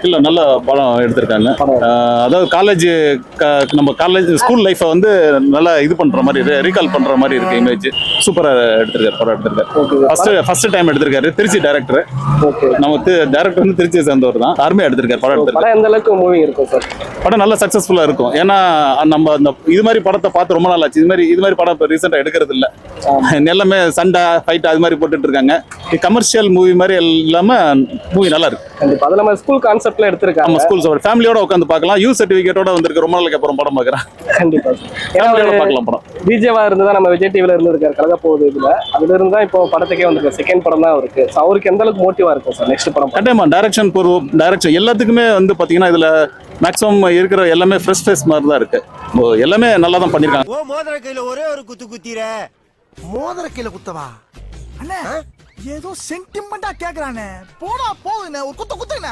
இல்ல நல்ல படம் எடுத்திருக்காங்க. அதாவது நம்ம காலேஜ் ஸ்கூல் லைஃபை வந்து நல்லா இது பண்ற மாதிரி ரீகால் பண்ற மாதிரி இருக்கு. இமேஜ் சூப்பரா எடுத்திருக்காரு. படம் எடுத்திருக்காரு. ஃபர்ஸ்ட் டைம் எடுத்திருக்காரு. திருச்சி டைரக்டர். நம்ம டைரக்டர் வந்து திருச்சியை சேர்ந்தவர் தான். அருமையா எடுத்திருக்காரு. படம் எடுத்திருக்காரு. எந்த அளவுக்கு மூவி இருக்கும் சார்? படம் நல்லா சக்சஸ்ஃபுல்லா இருக்கும். ஏன்னா நம்ம இந்த இது மாதிரி படத்தை பார்த்து ரொம்ப நாள் ஆச்சு. இது மாதிரி படம் இப்போ ரீசெண்டா எடுக்கிறது இல்ல. எல்லாமே சண்டை ஃபைட் அது மாதிரி போட்டுட்டு இருக்காங்க. கமர்ஷியல் மூவி மாதிரி இல்லாம மூவி நல்லா இருக்கு. கண்டிப்பா. அது நம்ம ஸ்கூல் கான்செப்ட்ல எடுத்திருக்காங்க. நம்ம ஸ்கூல் ஃபேமிலியோட உட்காந்து பார்க்கலாம். யூ சர்டிஃபிகேட்டோட வந்திருக்கு. ரொம்ப நாளைக்கு அப்புறம் படம் பார்க்குறேன். கண்டிப்பா ஃபேமிலியோட பார்க்கலாம் படம். விஜயவா இருந்ததா நம்ம விஜய் டிவில இருந்திருக்காரு கலக போகுது. இதுல அதுல இருந்தா இப்போ படத்துக்கே வந்திருக்கு. செகண்ட் படம் தான் இருக்கு. அவருக்கு எந்த அளவுக்கு மோட்டிவா இருக்கும் சார் நெக்ஸ்ட் படம்? கண்டிப்பா டைரக்ஷன் எல்லாத்துக்குமே வந்து பாத்தீங்கன்னா இதுல மேக்ஸிமம் இருக்கிற எல்லாமே ஃப்ரெஷ் ஃபேஸ் மாதிரி தான் இருக்கு. எல்லாமே நல்லா தான் பண்ணிருக்காங்க. மோதிர கையில ஒரே ஒரு குத்து குத்திர. மோதிர கையில குத்தவா அண்ணா? ஏதோ சென்டிமெண்டா கேக்குறானே. போடா போகுதுண்ணே, ஒரு குத்து குத்துண்ணே.